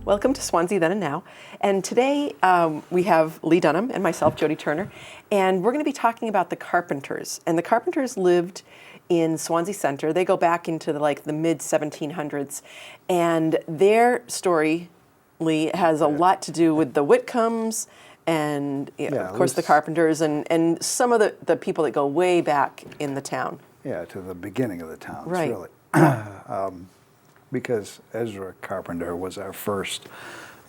Welcome to Swanzey Then and Now. And today we have Lee Dunham and myself, Jody Turner, and we're going to be talking about the Carpenters. And the Carpenters lived in Swansea Center. They go back into the mid 1700s, and their story, Lee, has a lot to do with the Whitcombs and of course the Carpenters and some of the people that go way back in the town. Yeah, to the beginning of the towns, right. Really. Because Ezra Carpenter was our first,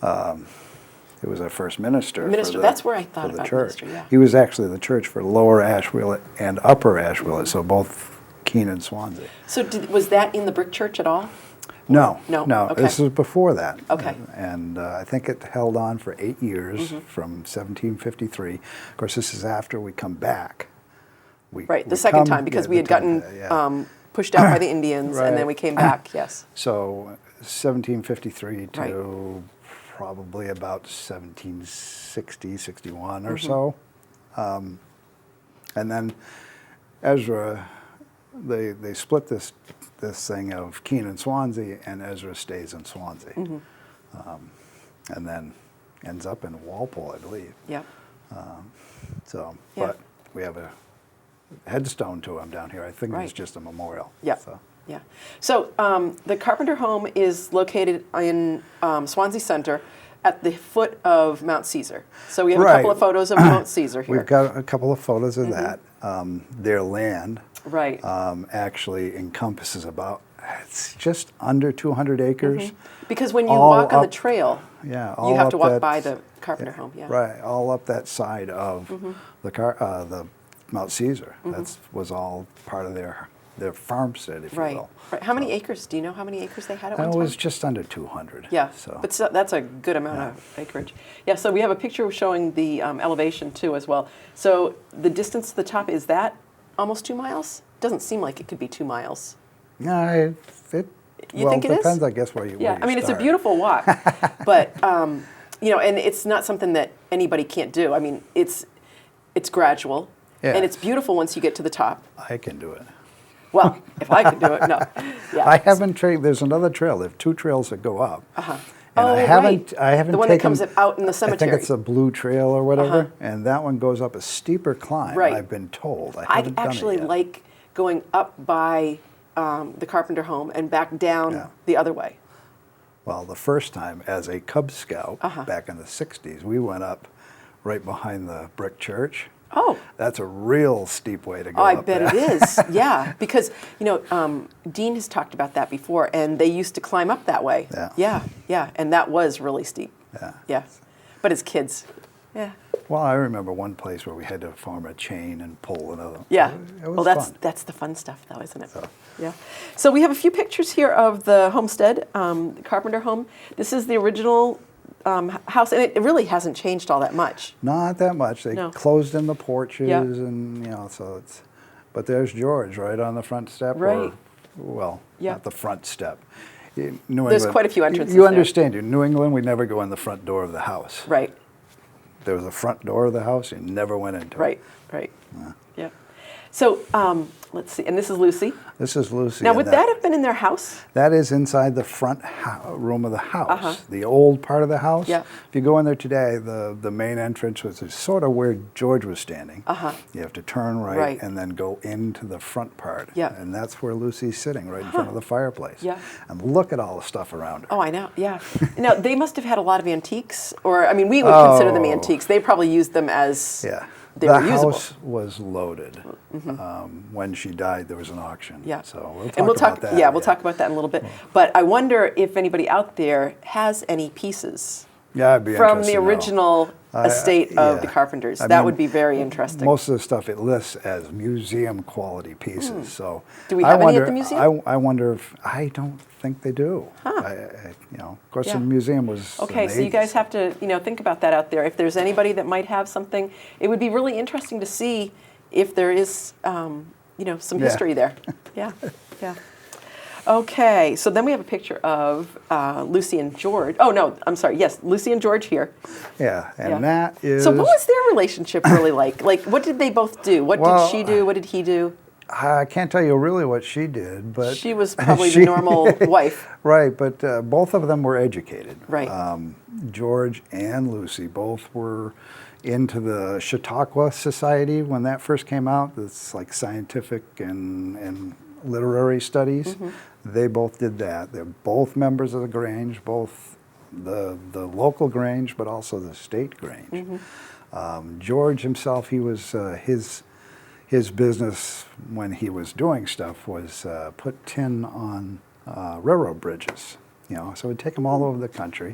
it was our first minister. Minister, that's where I thought about church. minister, yeah. He was actually the church for Lower Ashwillet and Upper Ashwillet, so both Keene and Swansea. So was that in the brick church at all? No, Okay. This was before that. Okay. And I think it held on for 8 years from 1753. Of course, this is after we come back. The second time, because we had gotten pushed out by the Indians, and then we came back, yes. So 1753 to probably about 1760, 61 or so. And then Ezra, they split this thing of Keene and Swansea, and Ezra stays in Swansea. And then ends up in Walpole, I believe. Yep. But we have a headstone to him down here. I think it's just a memorial. Yeah. So the Carpenter home is located in Swansea Center at the foot of Mount Caesar. So we have a couple of photos of Mount Caesar here. We've got a couple of photos of that. Their land actually encompasses it's just under 200 acres. Because when you walk on the trail, you have to walk by the Carpenter home. Yeah. Right, all up that side of the Mount Caesar. That was all part of their farmstead, if you will. Right. How many acres? Do you know how many acres they had at one time? It was just under 200. Yeah, but that's a good amount of acreage. Yeah, so we have a picture showing the elevation too as well. So the distance to the top, is that almost 2 miles? Doesn't seem like it could be 2 miles. No, You think it is? Depends, I guess, where you I mean, it's a beautiful walk, but and it's not something that anybody can't do. I mean, it's gradual. Yeah. And it's beautiful once you get to the top. I can do it. Well, if I can do it, no. Yeah. I haven't trained. There's another trail. There are 2 trails that go up. And I haven't the one that comes out in the cemetery. I think it's a Blue Trail or whatever, and that one goes up a steeper climb. Right. I've been told. I actually like going up by the Carpenter home and back down the other way. Well, the first time as a Cub Scout back in the '60s, we went up right behind the brick church. Oh. That's a real steep way to go up there. I bet it is, yeah. Because, Dean has talked about that before, and they used to climb up that way. Yeah. And that was really steep. Yeah. But as kids, Well, I remember one place where we had to form a chain and pull another. Yeah. It was fun. That's the fun stuff, though, isn't it? Yeah. So we have a few pictures here of the homestead, the Carpenter home. This is the original house, and it really hasn't changed all that much. Not that much. They closed in the porches, and so it's. But there's George right on the front step. Right. Not the front step. There's quite a few entrances. You understand? In New England, we never go in the front door of the house. Right. There was a front door of the house. You never went into it. Right. Yeah. So let's see. And this is Lucy. This is Lucy. Now, would that have been in their house? That is inside the front room of the house, the old part of the house. Yeah. If you go in there today, the main entrance was sort of where George was standing. You have to turn right and then go into the front part. Yeah. And that's where Lucy's sitting, right in front of the fireplace. Yeah. And look at all the stuff around her. Oh, I know. Yeah. Now, they must have had a lot of antiques, or I mean, we would consider them antiques. They probably used them as they were usable. The house was loaded. When she died, there was an auction. Yeah. So we'll talk about that. Yeah, we'll talk about that in a little bit. But I wonder if anybody out there has any pieces I'd be from the original estate of the Carpenters. That would be very interesting. Most of the stuff it lists as museum quality pieces. So do we have any at the museum? I wonder if I don't think they do. Of course, the museum was. Okay, so you guys have to think about that out there. If there's anybody that might have something, it would be really interesting to see if there is some history there. Yeah. Okay, so then we have a picture of Lucy and George. Oh, no, I'm sorry. Yes, Lucy and George here. Yeah, and that is... So what was their relationship really like? Like, what did they both do? What did she do? What did he do? I can't tell you really what she did, but She was probably the normal wife. Right, but both of them were educated. Right. George and Lucy both were into the Chautauqua Society when that first came out. It's like scientific and literary studies. They both did that. They're both members of the Grange, both the local Grange, but also the state Grange. George himself, he was his business when he was doing stuff was put tin on railroad bridges. So he'd take them all over the country.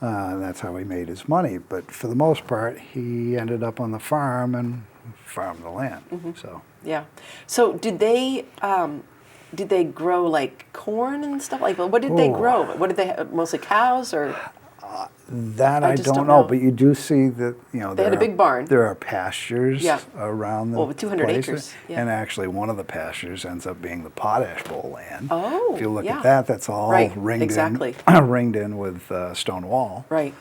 And that's how he made his money. But for the most part, he ended up on the farm and farmed the land. So Yeah. So did they grow like corn and stuff like? What did they grow? What did they have? Mostly cows or? that I just don't don't know. know. But you do see that They had a big barn. There are pastures Yeah. around the Well, with 200 place. acres, yeah. And actually, one of the pastures ends up being the Potash Bowl land. Oh, if you look yeah. at that, that's all Right, ringed exactly. in, ringed in with stone wall. Right.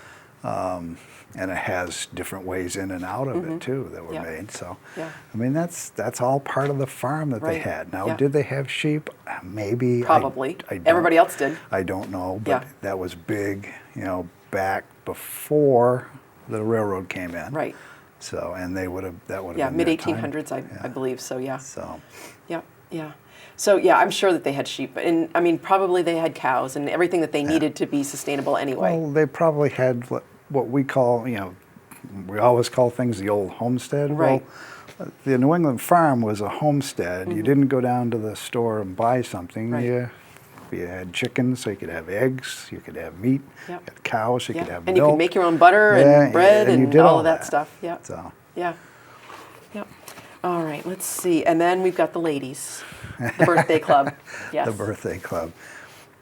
And it has different ways in and out of it too that were Yeah. made. So, Yeah. I mean, that's all part of the farm that they Right. had. Now, Yeah. did they have sheep? Maybe. Probably. I don't- Everybody else did. I don't know, but Yeah. that was big, back before the railroad came in. Right. So, and that would have Yeah. been Mid their time. 1800s, I believe. So yeah. So, Yeah. Yeah. So yeah, I'm sure that they had sheep, and I mean probably they had cows and everything that they needed to be sustainable anyway. well, they probably had what we call, we always call things the old homestead. Right. Well, the New England farm was a homestead. You didn't go down to the store and buy something. Right. You had chickens, so you could have eggs, you could have meat, Yep. you had cows, you Yeah. could have And milk. you could make your own butter Yeah, and bread and you and did all all of that that. stuff. Yeah. So, Yeah. Yep. All right, let's see. And then we've got the ladies, the birthday club. Yes. the birthday club.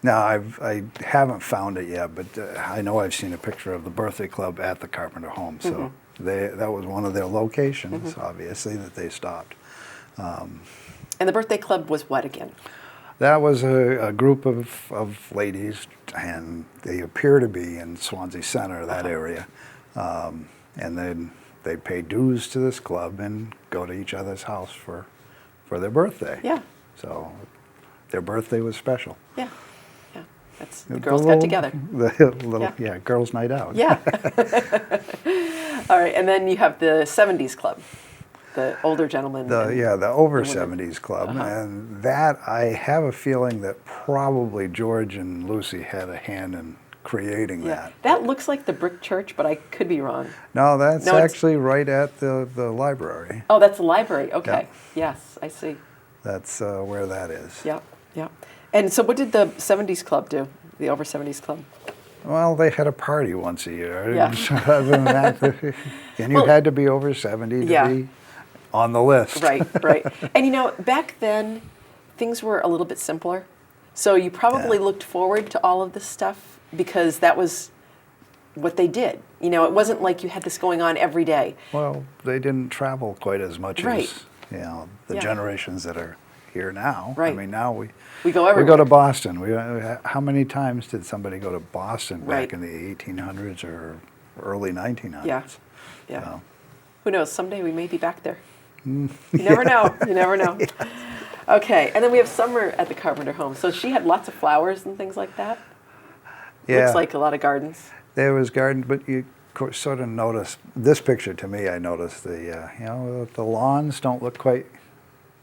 Now, I haven't found it yet, but I know I've seen a picture of the birthday club at the Carpenter home. So that was one of their locations, obviously, that they stopped. And the birthday club was what again? That was a group of ladies, and they appear to be in Swanzey Center, that area. And then they'd pay dues to this club and go to each other's house for their birthday. Yeah. So their birthday was special. Yeah. Yeah. That's the girls got together. The little, Yeah. girls' night out. Yeah. All right, and then you have the 70s club, the older gentlemen. The over and women. 70s club. And that, I have a feeling that probably George and Lucy had a hand in creating Yeah. that. That looks like the brick church, but I could be wrong. No, that's No, it's- actually right at the library. Oh, that's the library. Okay. Yes, I see. That's where that is. Yeah. Yeah. And so what did the 70s club do? The over 70s club? Well, they had a party once a year. Yeah. Other than that, and you Well, had to be over 70 to yeah. be on the list. Right, right. And back then, things were a little bit simpler. So you probably Yeah. looked forward to all of this stuff because that was what they did. It wasn't like you had this going on every day. Well, they didn't travel quite as much Right. as the Yeah. generations that are here now. Right. I mean, now we go we everywhere. go to Boston. How many times did somebody go to Boston Right. back in the 1800s or early 1900s? Yeah, yeah. So, Who knows? Someday we may be back there. You never know. You never know. Okay, and then we have Summer at the Carpenter home. So she had lots of flowers and things like that. yeah, Looks like a lot of gardens. there was garden, but you sort of notice this picture. To me, I noticed the lawns don't look quite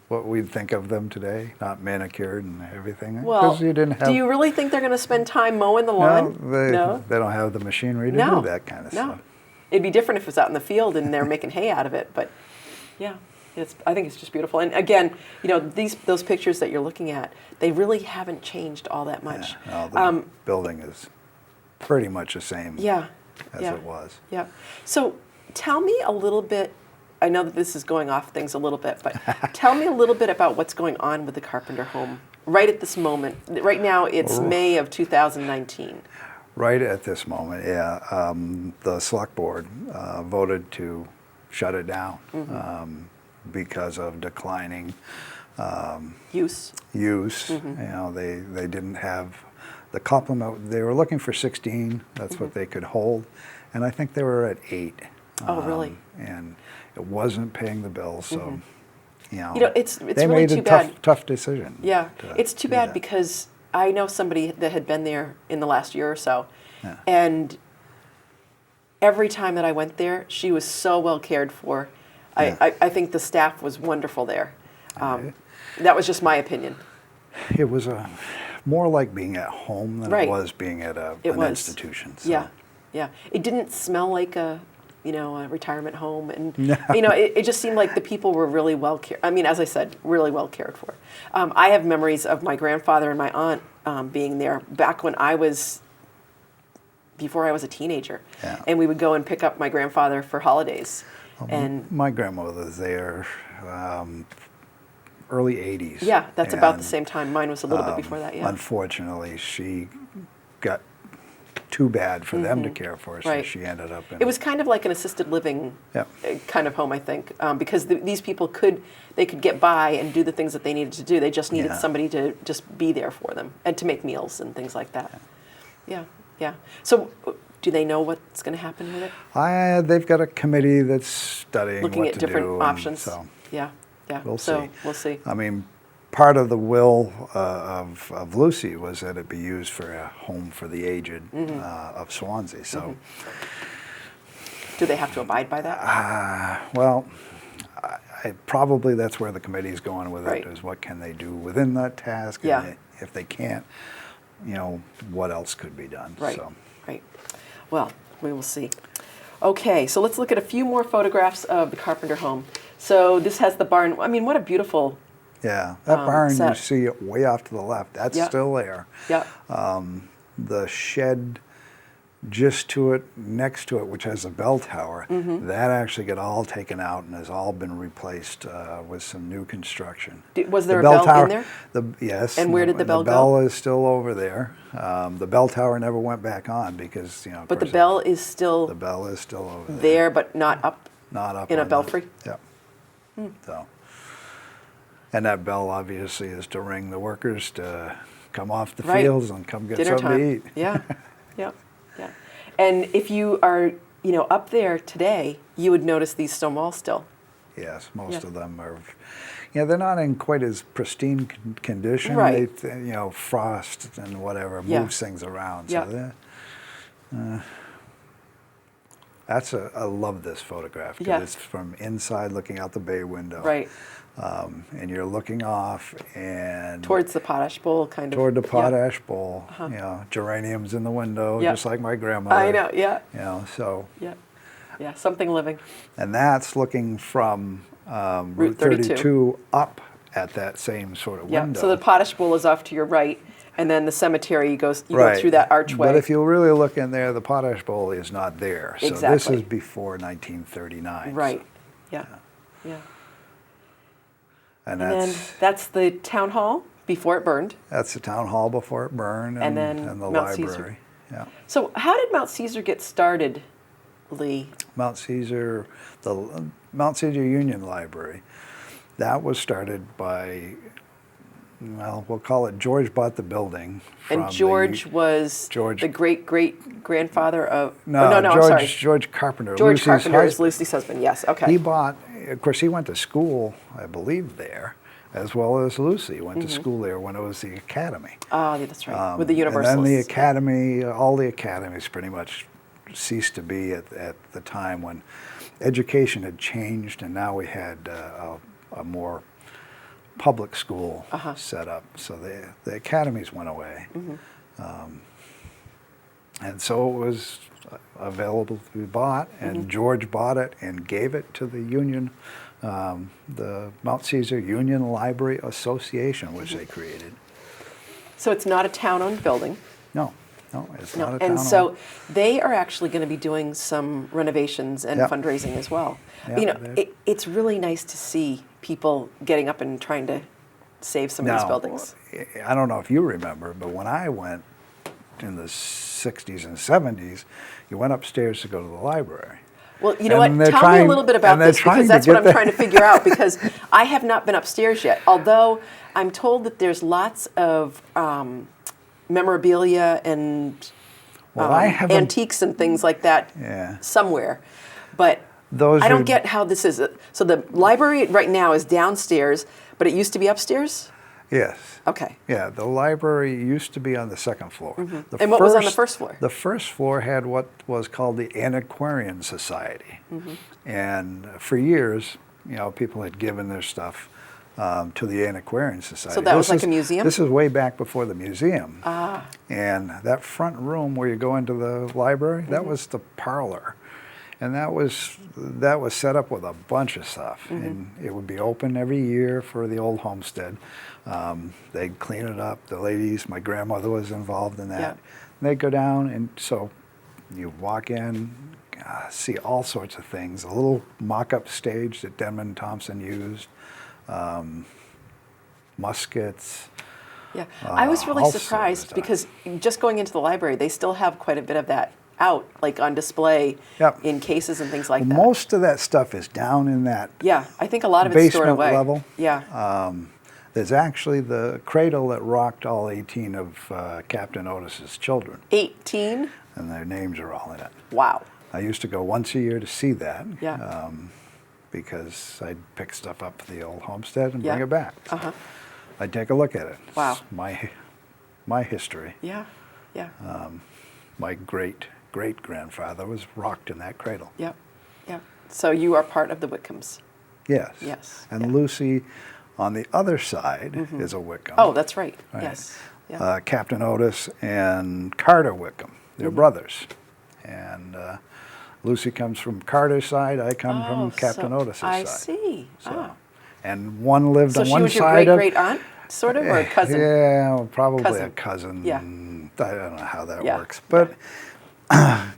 what we'd think of them today, not manicured and everything. Well, 'Cause you didn't have, do you really think they're going to spend time mowing the lawn? No, they don't have the machinery to No, do that kind of no. stuff. It'd be different if it was out in the field and they're making hay out of it. But yeah, I think it's just beautiful. And again, those pictures that you're looking at, they really haven't changed all that much. No, the building is pretty much the same Yeah, as yeah, it was. yeah. So tell me a little bit. I know that this is going off things a little bit, but tell me a little bit about what's going on with the Carpenter home right at this moment. Right now, it's May of 2019. Right at this moment, yeah. The select board voted to shut it down because of declining Use. use. They didn't have the complement. They were looking for 16. That's what they could hold, and I think they were at 8. Oh, really? And it wasn't paying the bills, so it's they really made too a bad. tough decision. Yeah, to it's too do bad that. because I know somebody that had been there in the last year or so, Yeah. and every time that I went there, she was so well cared for. Yeah. I think the staff was wonderful there. That was just my opinion. It was more like being at home than Right. it was being at It an was. institution. So. Yeah, yeah. It didn't smell like a retirement home, and No. it just seemed like the people were really well cared. I mean, as I said, really well cared for. I have memories of my grandfather and my aunt being there back when before I was a teenager, Yeah. and we would go and pick up my grandfather for holidays, and My grandmother was there early 80s. yeah, that's about the and, same time. Mine was a little bit before that. Yeah, Unfortunately, she got too bad for them to care for, so Right. she ended up in... it was kind of like an assisted living Yeah. kind of home, I think, because these people could get by and do the things that they needed to do. They just needed Yeah. somebody to just be there for them and to make meals and things like that. Yeah, yeah. So, do they know what's going to happen with it? They've got a committee that's studying Looking what at to different do, and options. so Yeah, yeah. we'll so see. we'll see. I mean, part of the will of Lucy was that it be used for a home for the aged of Swanzey. So, Do they have to abide by that? well, probably that's where the committee's going with Right. it, is what can they do within that task? Yeah. And if they can't, what else could be done? Right, So, right. Well, we will see. Okay, so let's look at a few more photographs of the Carpenter home. So this has the barn. I mean, what a beautiful. yeah, that barn, you set. see it way off to the left. That's Yep. still there. Yep. The shed just to it, next to it, which has a bell tower, that actually got all taken out and has all been replaced with some new construction. Was there The a bell tower, in there? Yes. And where did the bell The bell go? is still over there. The bell tower never went back on because, of But the course, bell is the still bell is still over there. there, but not up. Not up in a on the- belfry? Yep. So, and that bell obviously is to ring the workers to come off the Right. fields and come get Dinner something time. to eat. Yeah, yeah, yeah. And if you are, up there today, you would notice these stone walls still. Yes, most Yeah. of them are. They're not in quite as pristine condition. Right. They, frost and whatever Yeah. moves things around. Yeah. So I love this photograph because Yeah. it's from inside looking out the bay window. Right. And you're looking off and Towards the potash bowl, kind of. toward the Yeah. potash bowl. Geraniums in the window, Yeah. just like my grandmother. I know, yeah, So, yeah. Yeah, something living. and that's looking from Route Route 32. 32 up at that same sort of Yeah, window. so the potash bowl is off to your right, and then the cemetery, you go Right. through that archway. But if you really look in there, the potash bowl is not there. So this Exactly. is before 1939. Right, yeah, yeah. And And then that's the town hall before it burned. that's the town hall before it burned, And and then the Mount Caesar. library. Yeah. So how did Mount Caesar get started, Lee? Mount Caesar, the Mount Caesar Union Library, that was started by, well, we'll call it George bought the building. And from George was George- the great-great-grandfather of... No, oh, no, George, I'm sorry. George Carpenter. George Lucy's Carpenter is husband. Lucy's husband, yes, okay. He bought, of course, he went to school, I believe, there, as well as Lucy went to school there when it was the academy. Ah, yeah, that's right, with the And Universalists. then the academy, all the academies pretty much ceased to be at the time when education had changed, and now we had a more public school set up. So the academies went away. And so it was available to be bought, and George bought it and gave it to the Union, the Mount Caesar Union Library Association, which they created. So it's not a town-owned building. No, it's No, not a town. and so they are actually going to be doing some renovations and Yep. fundraising as well. Yep, they're- It's really nice to see people getting up and trying to save some of these Now, buildings. I don't know if you remember, but when I went in the 60s and 70s, you went upstairs to go to the library. Well, you know what? And they're Tell me a trying- little bit about and they're this trying because to that's what get I'm the- trying to figure out because I have not been upstairs yet. Although I'm told that there's lots of memorabilia and Well, I haven't. antiques and things like that Yeah. somewhere. But Those I don't are- get how this is. So the library right now is downstairs, but it used to be upstairs? Yes. Okay. Yeah, the library used to be on the second floor. And what was on the first floor? The first floor had what was called the Antiquarian Society. And for years, people had given their stuff to the Antiquarian Society. So that was like a museum? This is way back before the museum. Ah. And that front room where you go into the library, that was the parlor. And that was set up with a bunch of stuff. And it would be open every year for the old homestead. They'd clean it up. The ladies, my grandmother was involved in that. Yeah. And they'd go down, and so you walk in, see all sorts of things. A little mock-up stage that Denman Thompson used, muskets. Yeah. I was really all sorts of surprised stuff. because just going into the library, they still have quite a bit of that out, like on display Yep. in cases and things like that. Most of that stuff is down in that Yeah, I think a lot of it's stored basement away. level. Yeah. There's actually the cradle that rocked all 18 of Captain Otis's children, 18? and their names are all in it. Wow. I used to go once a year to see that, Yeah. because I'd pick stuff up for the old homestead and Yeah. bring it back. Uh-huh. I'd take a look at it. Wow. It's my history. Yeah. Yeah. My great-great-grandfather was rocked in that cradle. Yep. Yep. So you are part of the Wickhams. Yes. Yes, And yeah. Lucy, on the other side, is a Wickham. Oh, that's right. Right. Yes. Yeah. Captain Otis and Carter Wickham. They're brothers. And Lucy comes from Carter's side. I come from Captain Otis's I side. see. So, and one lived So on she one was your side great aunt, sort of, or a cousin? Yeah, well, probably Cousin. a cousin. Yeah. I don't know how that Yeah. works. But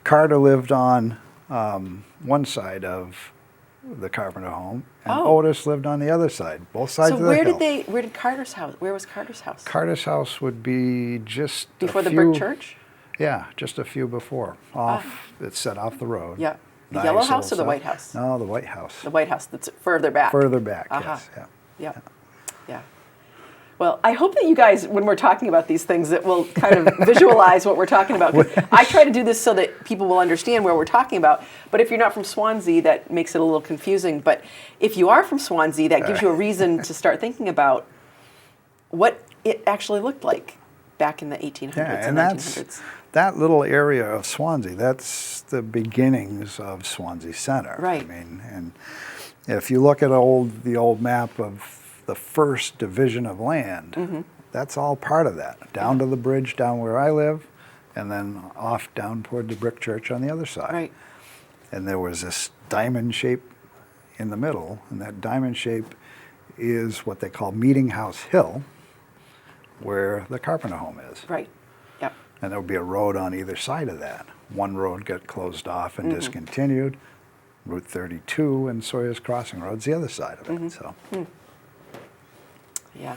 Carter lived on one side of the Carpenter home, and Oh. Otis lived on the other side, both sides So of the where hill. did Carter's house, where was Carter's house? Carter's house would be just Before a the few, brick church? Yeah, just a few before. It's set off the road. Yeah. The Nice yellow little house or the stuff. White House? No, the White House. The White House that's further back. Further back, Uh-huh. yes. Yeah. Yeah. Yeah. Well, I hope that you guys, when we're talking about these things, that will kind of visualize what we're talking about. 'Cause I try to do this so that people will understand where we're talking about. But if you're not from Swanzey, that makes it a little confusing. But if you are from Swanzey, that gives you a reason to start thinking about what it actually looked like back in the 1800s Yeah, and and 1900s. that little area of Swansea, that's the beginnings of Swansea Center. Right. I mean, and if you look at the old map of the first division of land, that's all part of that. Down to the bridge down where I live, and then off down toward the brick church on the other side. Right. And there was this diamond shape in the middle, and that diamond shape is what they call Meeting House Hill, where the Carpenter home is. Right. Yep. And there would be a road on either side of that. One road got closed off and discontinued. Route 32 and Sawyer's Crossing Road's the other side of it. So Yeah,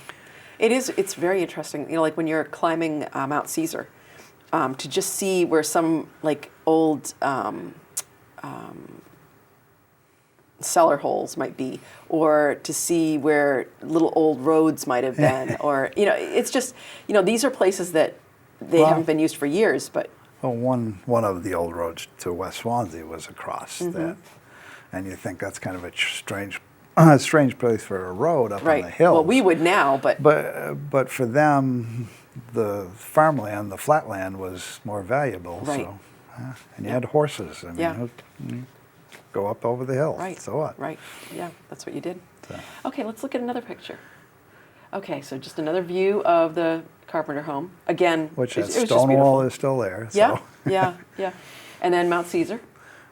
it's very interesting. You know, like when you're climbing Mount Caesar, to just see where some like old cellar holes might be, or to see where little old roads might have been, or it's just these are places that they Well- haven't been used for years, but well, one of the old roads to West Swansea was across that, and you think that's kind of a strange place for a road up on right. the hill. Well, we would now, but But for them, the farmland, the flatland was more valuable. Right. So, and you had horses. I mean, Yeah. you go up over the hill. right, So what? right, yeah, that's what you did. So, Okay, let's look at another picture. Okay, so just another view of the Carpenter home. Again, which it that was just stone beautiful. wall is still there. Yeah, So. yeah. And then Mount Caesar.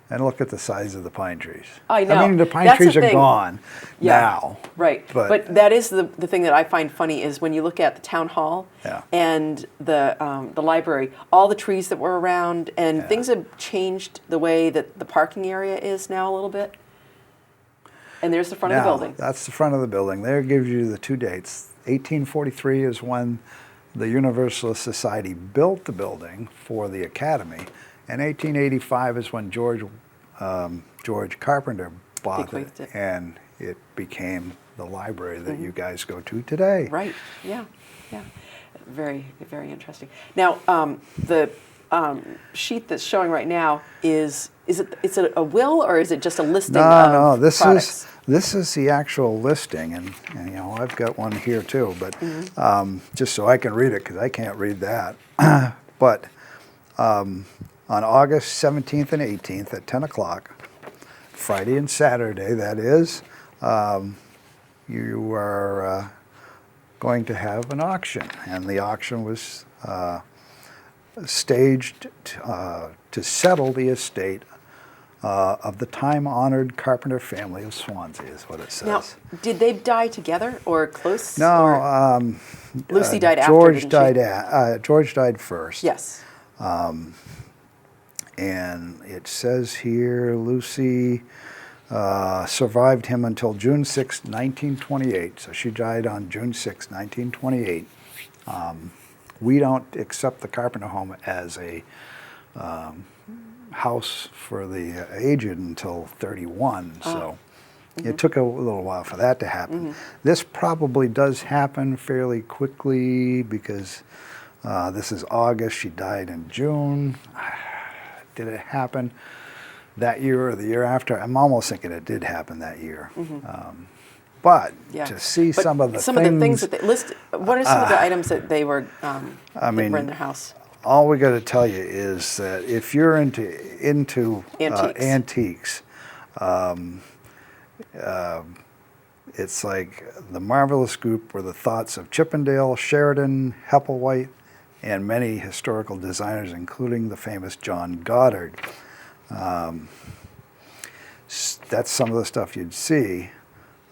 And look at the size of the pine trees. I know. I mean, the pine That's the trees are thing. gone Yeah. now. Right. But that is the thing that I find funny is when you look at the town hall Yeah. and the library, all the trees that were around, and things have changed the way that the parking area is now a little bit. And there's the front of the Now, building. that's the front of the building. There gives you the two dates. 1843 is when the Universalist Society built the building for the Academy, and 1885 is when George Carpenter bought Bequeathed it. and it became the library that you guys go to today. Right. Yeah. Yeah. Very, very interesting. Now, sheet that's showing right now is it a will, or is it just a listing No, of no, products? this is the actual listing, and you know, I've got one here too, but just so I can read it, because I can't read that. But on August 17th and 18th at 10 o'clock, Friday and Saturday, that is, you are going to have an auction, and the auction was staged to settle the estate of the time-honored carpenter family of Swanzey, is what it says. Now, did they die together or close? No, or Lucy died after, George didn't died. she? George died first. Yes. And it says here, Lucy survived him until June 6, 1928. So she died on June 6, 1928. We don't accept the Carpenter home as a house for the aged until 31. So it took a little while for that to happen. This probably does happen fairly quickly, because this is August. She died in June. Did it happen that year or the year after? I'm almost thinking it did happen that year. But to see But some of the things that they list, what are some of the items that they were that mean, were in their house? all we got to tell you is that if you're into Antiques. antiques, it's like the Marvelous Group were the thoughts of Chippendale, Sheridan, Hepplewhite, and many historical designers, including the famous John Goddard. That's some of the stuff you'd see.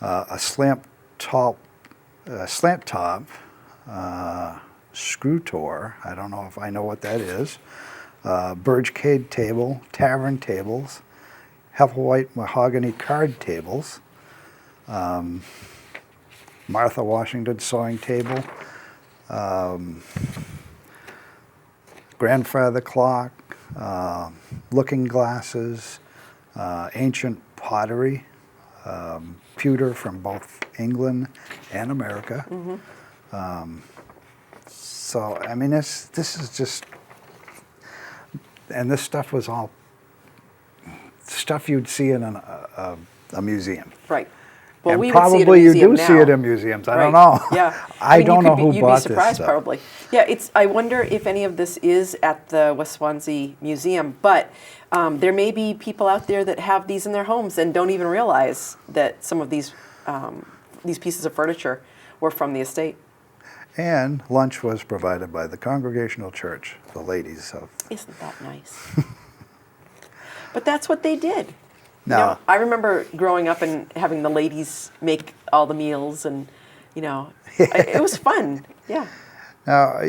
A slant top screw door. I don't know if I know what that is. Birchcade table, tavern tables, Hepplewhite mahogany card tables, Martha Washington sewing table, grandfather clock, looking glasses, ancient pottery, pewter from both England and America. So, I mean, this is just, and this stuff was all stuff you'd see in a museum. Right. Well, And we would see it in a probably you museum do see it now. in museums. I Right. don't know. Yeah. I don't know who you'd bought be surprised, this stuff. probably. Yeah, I wonder if any of this is at the West Swansea Museum, but there may be people out there that have these in their homes and don't even realize that some of these pieces of furniture were from the estate. And lunch was provided by the Congregational Church, the ladies of. Isn't that nice? But that's what they did. No. You know, I remember growing up and having the ladies make all the meals, and you know, it was fun. Yeah. Now,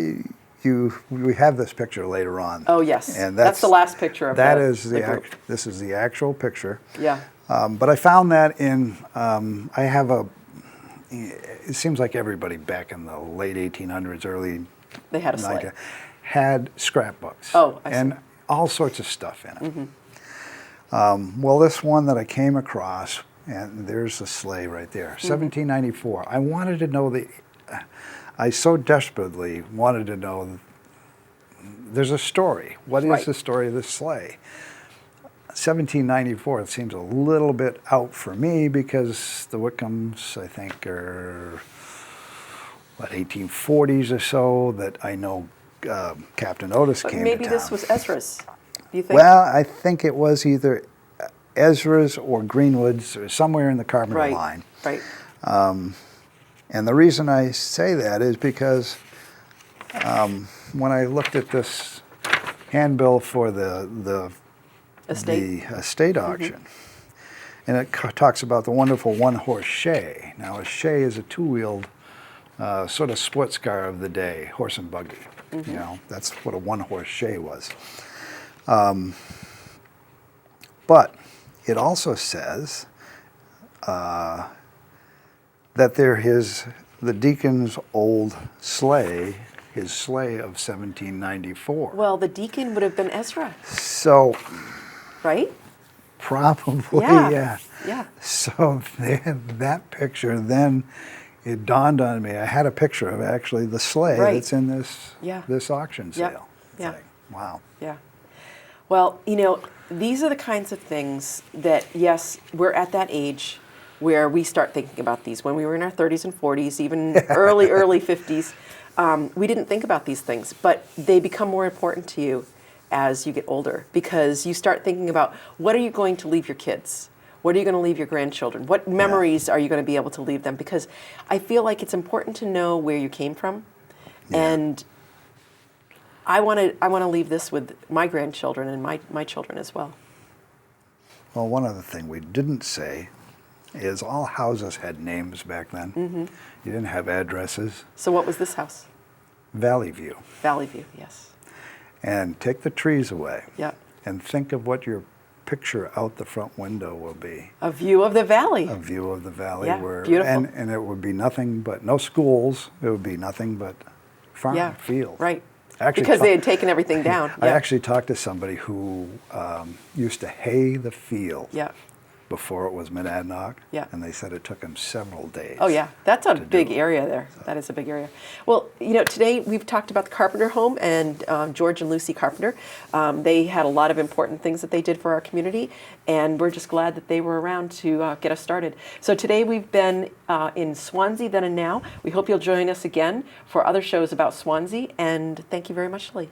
we have this picture later on. Oh yes, and that's the last picture of that the, is the group. This is the actual picture. Yeah. But I found that in I have a. It seems like everybody back in the late 1800s, early. They had a sleigh. Had scrapbooks. Oh, I see. And all sorts of stuff in it. Well, this one that I came across, and there's the sleigh right there, 1794. I wanted to know I so desperately wanted to know, there's a story. What is the story of this sleigh? 1794, it seems a little bit out for me, because the Wickhams, I think, are, 1840s or so, that I know Captain Otis came to town. Maybe this was Ezra's. Do you think? Well, I think it was either Ezra's or Greenwood's, or somewhere in the Carpenter line. Right. And the reason I say that is because when I looked at this handbill for the estate auction, and it talks about the wonderful one-horse shay. Now, a shay is a two-wheeled sort of sports car of the day, horse and buggy. You know, that's what a one-horse shay was. But it also says that the deacon's old sleigh, his sleigh of 1794. Well, the deacon would have been Ezra, So right? probably, Yeah. Yeah. So that picture, then it dawned on me. I had a picture of actually the sleigh Right. that's in this Yeah. this auction Yep. sale Yeah. thing. Wow. Yeah. Well, these are the kinds of things that, yes, we're at that age where we start thinking about these. When we were in our 30s and 40s, even early 50s, we didn't think about these things, but they become more important to you as you get older because you start thinking about what are you going to leave your kids? What are you going to leave your grandchildren? What memories are you going to be able to leave them? Because I feel like it's important to know where you came from, and I want to leave this with my grandchildren and my children as well. Well, one other thing we didn't say is all houses had names back then. Mm-hmm. You didn't have addresses. So what was this house? Valley View. Valley View, yes. And take the trees away. Yep. And think of what your picture out the front window will be. A view of the valley. A view of the valley. Yeah, where, beautiful. And it would be nothing but, no schools, it would be nothing but farm, field. Right. Actually, because they had taken everything down. I actually talked to somebody who used to hay the field Yeah. before it was Monadnock, Yeah. and they said it took them several days. Oh yeah, that's a big do. area there. That is a big area. Well, today we've talked about the Carpenter home and George and Lucy Carpenter. They had a lot of important things that they did for our community, and we're just glad that they were around to get us started. So today we've been in Swanzey Then and Now. We hope you'll join us again for other shows about Swansea, and thank you very much, Lee.